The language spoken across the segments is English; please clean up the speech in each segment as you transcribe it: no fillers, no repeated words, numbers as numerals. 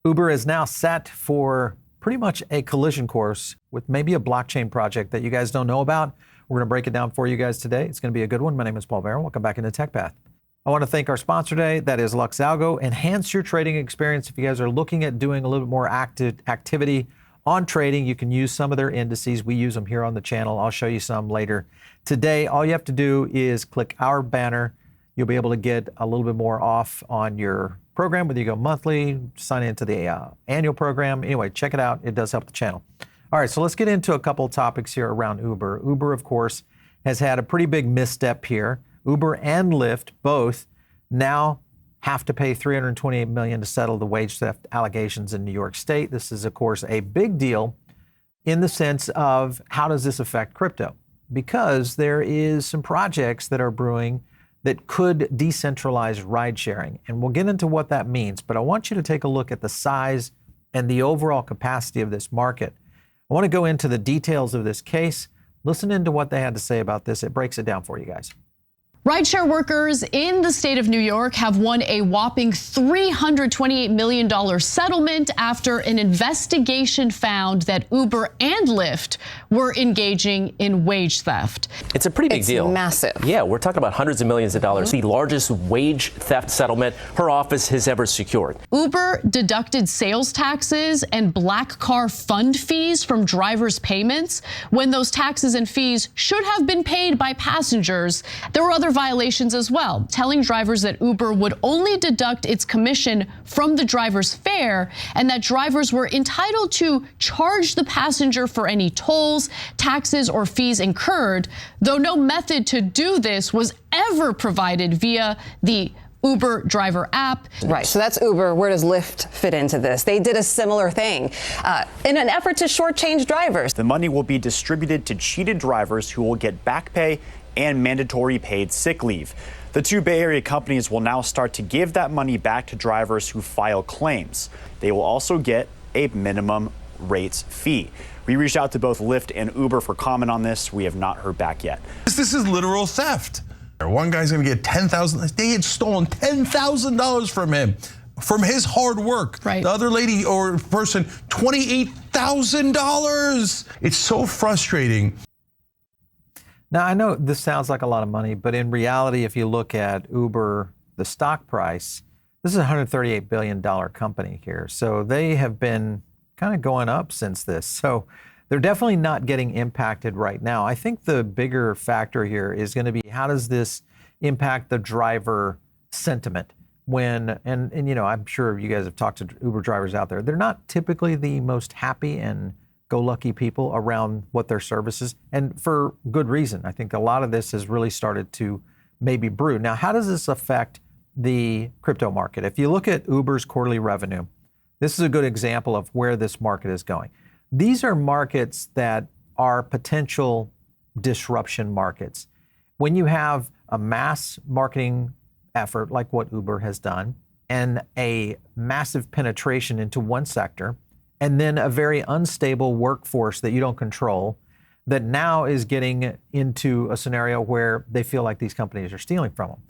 Uber is now set for pretty much a collision course with maybe a blockchain project that you guys don't know about. We're going to break it down for you guys today. It's going to be a good one. My name is Paul Barron. Welcome back into Tech Path. I want to thank our sponsor today. That is Lux Algo. Enhance your trading experience. If you guys are looking at doing a little bit more activity on trading, you can use some of their indices. We use them here on the channel. I'll show you some later today. All you have to do is click our banner. You'll be able to get a little bit more off on your program, whether you go monthly, sign into the annual program. Anyway, check it out. It does help the channel. All right, so let's get into a couple of topics here around Uber. Uber, of course, has had a pretty big misstep here. Uber and Lyft both now have to pay $328 million to settle the wage theft allegations in New York State. This is, of course, a big deal in the sense of how does this affect crypto? Because there is some projects that are brewing that could decentralize ride sharing. And we'll get into what that means, but I want you to take a look at the size and the overall capacity of this market. I want to go into the details of this case. Listen into what they had to say about this. It breaks it down for you guys. Rideshare workers in the state of New York have won a whopping $328 million settlement after an investigation found that Uber and Lyft were engaging in wage theft. It's a pretty big deal. It's massive. Yeah, we're talking about hundreds of millions of dollars. The largest wage theft settlement her office has ever secured. Uber deducted sales taxes and black car fund fees from drivers' payments when those taxes and fees should have been paid by passengers. There were other violations as well, telling drivers that Uber would only deduct its commission from the driver's fare and that drivers were entitled to charge the passenger for any tolls, taxes, or fees incurred, though no method to do this was ever provided via the Uber driver app. Right, so that's Uber. Where does Lyft fit into this? They did a similar thing in an effort to shortchange drivers. The money will be distributed to cheated drivers who will get back pay and mandatory paid sick leave. The two Bay Area companies will now start to give that money back to drivers who file claims. They will also get a minimum rates fee. We reached out to both Lyft and Uber for comment on this. We have not heard back yet. This is literal theft. One guy's gonna get $10,000. They had stolen $10,000 from him, from his hard work. Right. The other lady or person, $28,000. It's so frustrating. Now, I know this sounds like a lot of money, but in reality, if you look at Uber, the stock price, this is a $138 billion company here. So they have been kind of going up since this. So they're definitely not getting impacted right now. I think the bigger factor here is going to be how does this impact the driver sentiment when, and you know, I'm sure you guys have talked to Uber drivers out there. They're not typically the most happy and go-lucky people around what their service is, and for good reason. I think a lot of this has really started to maybe brew. Now, how does this affect the crypto market? If you look at Uber's quarterly revenue, this is a good example of where this market is going. These are markets that are potential disruption markets. When you have a mass marketing effort like what Uber has done and a massive penetration into one sector, and then a very unstable workforce that you don't control, that now is getting into a scenario where they feel like these companies are stealing from them.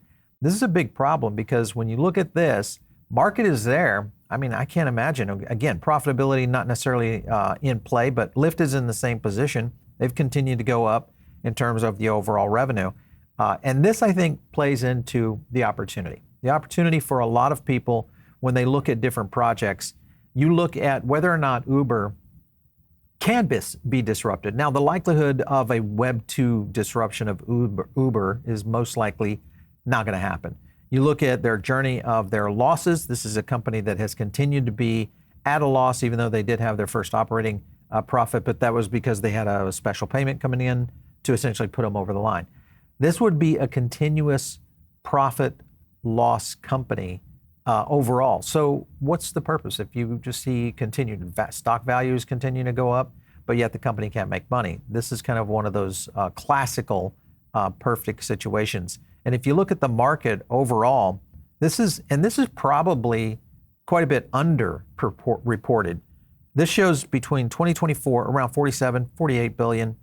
This is a big problem because when you look at this, market is there. I mean, I can't imagine, again, profitability not necessarily in play, but Lyft is in the same position. They've continued to go up in terms of the overall revenue. And this, I think, plays into the opportunity. The opportunity for a lot of people when they look at different projects, you look at whether or not Uber can be disrupted. Now, the likelihood of a Web 2 disruption of Uber is most likely not going to happen. You look at their journey of their losses. This is a company that has continued to be at a loss, even though they did have their first operating profit, but that was because they had a special payment coming in to essentially put them over the line. This would be a continuous profit loss company overall. So what's the purpose? If you just see continued stock values continue to go up, but yet the company can't make money. This is kind of one of those classical perfect situations. And if you look at the market overall, this is probably quite a bit under reported. This shows between 2024, around 47, 48 billion,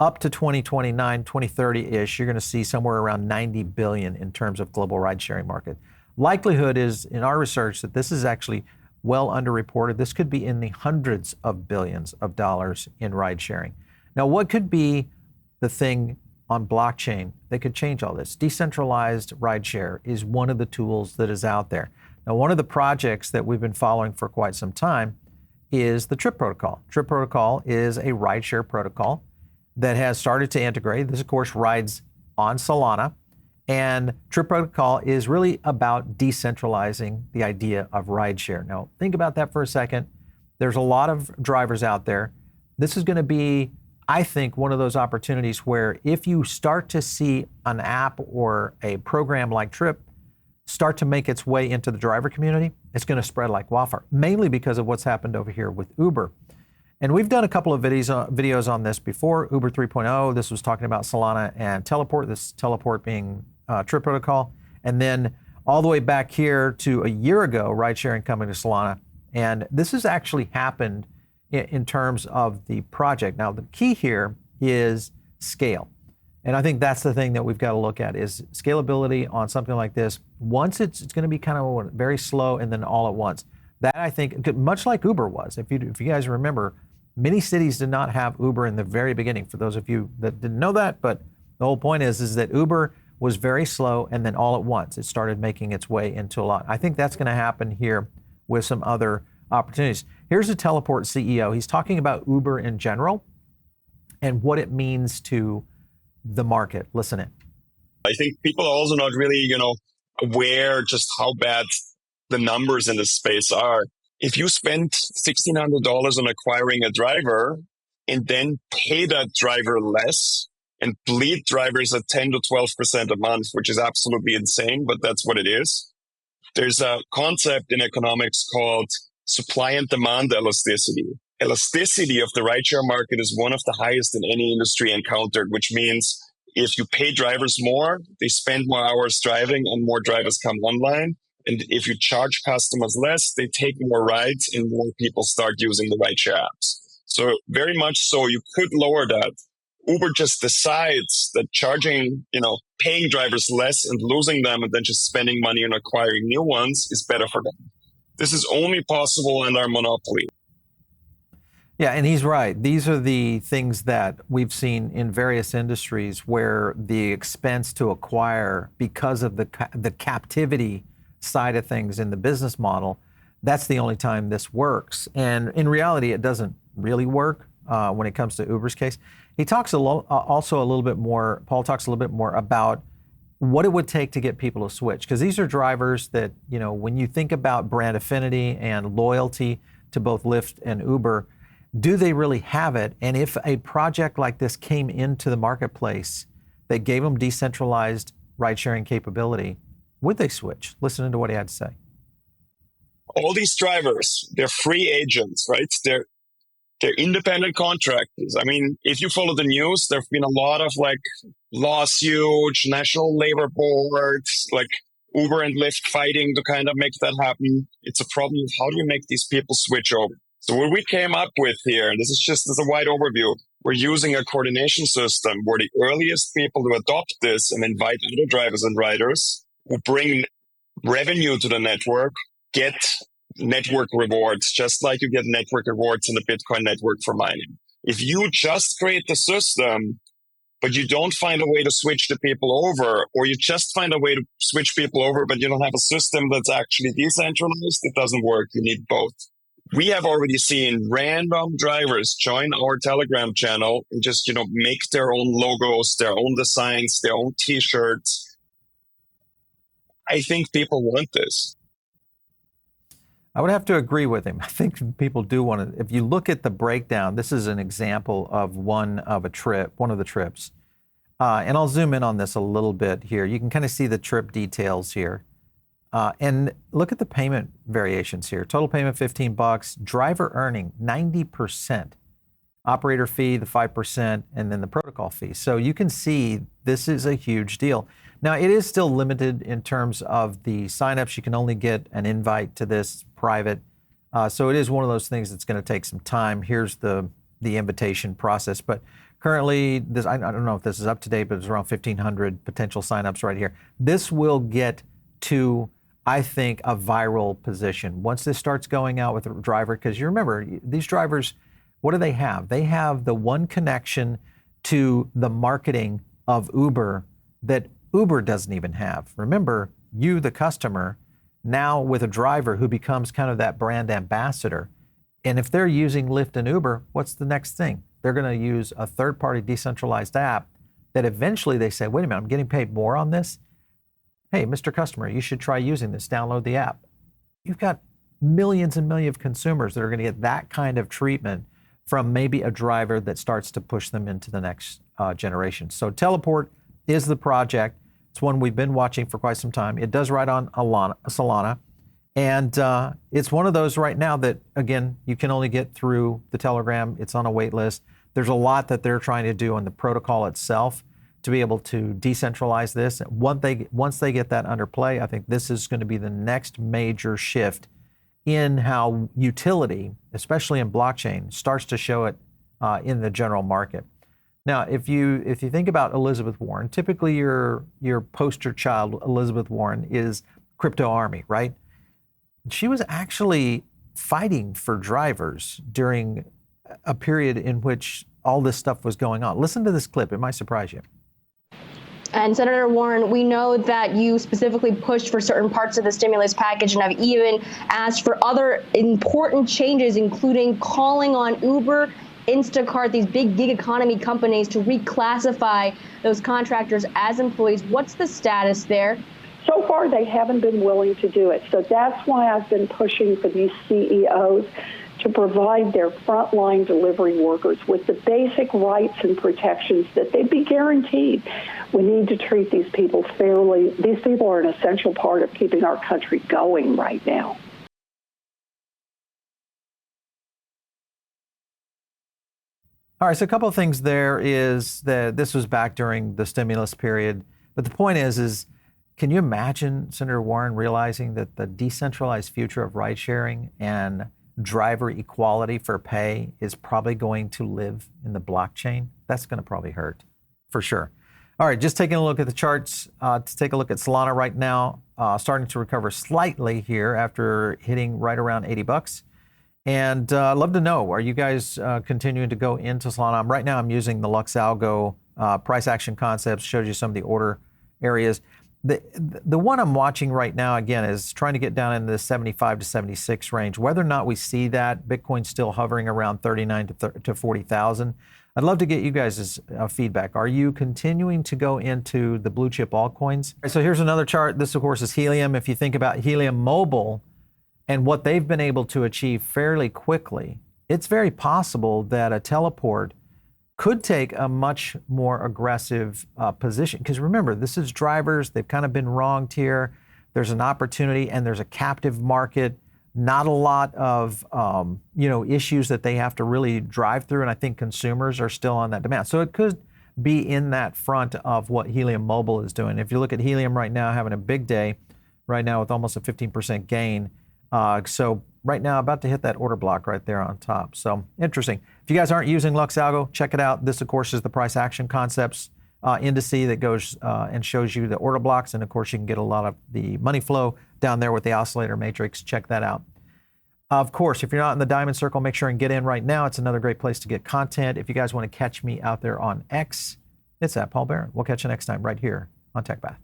up to 2029, 2030-ish, you're going to see somewhere around 90 billion in terms of global ride-sharing market. Likelihood is, in our research, that this is actually well underreported. This could be in the hundreds of billions of dollars in ride sharing. Now, what could be the thing on blockchain that could change all this? Decentralized rideshare is one of the tools that is out there. Now, one of the projects that we've been following for quite some time is the Trip protocol. Trip protocol is a rideshare protocol that has started to integrate. This, of course, rides on Solana. And Trip protocol is really about decentralizing the idea of rideshare. Now, think about that for a second. There's a lot of drivers out there. This is going to be, I think, one of those opportunities where if you start to see an app or a program like Trip start to make its way into the driver community, it's going to spread like wildfire, mainly because of what's happened over here with Uber. And we've done a couple of videos on this before. Uber 3.0, this was talking about Solana and Teleport, this Teleport being Trip protocol. And then all the way back here to a year ago, ride sharing coming to Solana. And this has actually happened in terms of the project. Now, the key here is scale. And I think that's the thing that we've got to look at is scalability on something like this. Once it's going to be kind of very slow and then all at once. That, I think, much like Uber was. If you guys remember, many cities did not have Uber in the very beginning, for those of you that didn't know that. But the whole point is that Uber was very slow, and then all at once it started making its way into a lot. I think that's going to happen here with some other opportunities. Here's a Teleport CEO. He's talking about Uber in general and what it means to the market. Listen in. I think people are also not really, aware just how bad the numbers in this space are. If you spend $1,600 on acquiring a driver and then pay that driver less and bleed drivers at 10 to 12% a month, which is absolutely insane, but that's what it is. There's a concept in economics called supply and demand elasticity. Elasticity of the rideshare market is one of the highest in any industry encountered, which means if you pay drivers more, they spend more hours driving and more drivers come online. And if you charge customers less, they take more rides and more people start using the rideshare apps. So very much so, you could lower that. Uber just decides that charging, paying drivers less and losing them and then just spending money on acquiring new ones is better for them. This is only possible in our monopoly. Yeah, and he's right. These are the things that we've seen in various industries where the expense to acquire, because of the captivity side of things in the business model, that's the only time this works. And in reality, it doesn't really work when it comes to Uber's case. He talks also a little bit more, Paul talks a little bit more about what it would take to get people to switch. Because these are drivers that, when you think about brand affinity and loyalty to both Lyft and Uber, do they really have it? And if a project like this came into the marketplace that gave them decentralized ride-sharing capability, would they switch? Listen to what he had to say. All these drivers, they're free agents, right? They're independent contractors. I mean, if you follow the news, there have been a lot of lawsuits, national labor boards, Uber and Lyft fighting to kind of make that happen. It's a problem of how do you make these people switch over? So what we came up with here, and this is just as a wide overview, we're using a coordination system where the earliest people to adopt this and invite other drivers and riders who bring revenue to the network get network rewards, just like you get network rewards in the Bitcoin network for mining. If you just create the system, but you don't find a way to switch the people over, or you just find a way to switch people over, but you don't have a system that's actually decentralized, it doesn't work. You need both. We have already seen random drivers join our Telegram channel and just, make their own logos, their own designs, their own T-shirts. I think people want this. I would have to agree with him. I think people do want to. If you look at the breakdown, this is an example of one of the trips. And I'll zoom in on this a little bit here. You can kind of see the trip details here. And look at the payment variations here. Total payment, $15. Driver earning, 90%. Operator fee, the 5%, and then the protocol fee. So you can see this is a huge deal. Now, it is still limited in terms of the signups. You can only get an invite to this private. So it is one of those things that's going to take some time. Here's the invitation process. But currently, I don't know if this is up to date, but it's around 1,500 potential signups right here. This will get to I think, a viral position. Once this starts going out with a driver, because you remember, these drivers, what do they have? They have the one connection to the marketing of Uber that Uber doesn't even have. Remember, you, the customer, now with a driver who becomes kind of that brand ambassador. And if they're using Lyft and Uber, what's the next thing? They're going to use a third-party decentralized app that eventually they say, wait a minute, I'm getting paid more on this. Hey, Mr. Customer, you should try using this. Download the app. You've got millions and millions of consumers that are going to get that kind of treatment from maybe a driver that starts to push them into the next generation. So Teleport is the project. It's one we've been watching for quite some time. It does ride on Solana. And it's one of those right now that, again, you can only get through the Telegram. It's on a wait list. There's a lot that they're trying to do on the protocol itself to be able to decentralize this. Once they get that under play, I think this is going to be the next major shift in how utility, especially in blockchain, starts to show it in the general market. Now, if you think about Elizabeth Warren, typically your poster child, Elizabeth Warren, is crypto army, right? She was actually fighting for drivers during a period in which all this stuff was going on. Listen to this clip. It might surprise you. And Senator Warren, we know that you specifically pushed for certain parts of the stimulus package and have even asked for other important changes, including calling on Uber, Instacart, these big gig economy companies to reclassify those contractors as employees. What's the status there? So far, they haven't been willing to do it. So that's why I've been pushing for these CEOs to provide their frontline delivery workers with the basic rights and protections that they'd be guaranteed. We need to treat these people fairly. These people are an essential part of keeping our country going right now. All right, so a couple of things there is that this was back during the stimulus period. But the point is can you imagine Senator Warren realizing that the decentralized future of ride sharing and driver equality for pay is probably going to live in the blockchain? That's going to probably hurt, for sure. All right, just taking a look at the charts to take a look at Solana right now, starting to recover slightly here after hitting right around 80 bucks. And I'd love to know, are you guys continuing to go into Solana? Right now I'm using the Lux Algo price action concepts, showed you some of the order areas. The one I'm watching right now, again, is trying to get down into the 75 to 76 range. Whether or not we see that, Bitcoin's still hovering around 39 to 40,000. I'd love to get you guys' feedback. Are you continuing to go into the blue chip altcoins? So here's another chart. This, of course, is Helium. If you think about Helium Mobile and what they've been able to achieve fairly quickly, it's very possible that a teleport could take a much more aggressive position. Because remember, this is drivers. They've kind of been wronged here. There's an opportunity and there's a captive market. Not a lot of issues that they have to really drive through. And I think consumers are still on that demand. So it could be in that front of what Helium Mobile is doing. If you look at Helium right now, having a big day right now with almost a 15% gain. So right now, about to hit that order block right there on top. So interesting. If you guys aren't using Lux Algo, check it out. This, of course, is the price action concepts indice that goes and shows you the order blocks. And of course, you can get a lot of the money flow down there with the oscillator matrix. Check that out. Of course, if you're not in the Diamond Circle, make sure and get in right now. It's another great place to get content. If you guys want to catch me out there on X, it's at Paul Barron. We'll catch you next time right here on TechBath.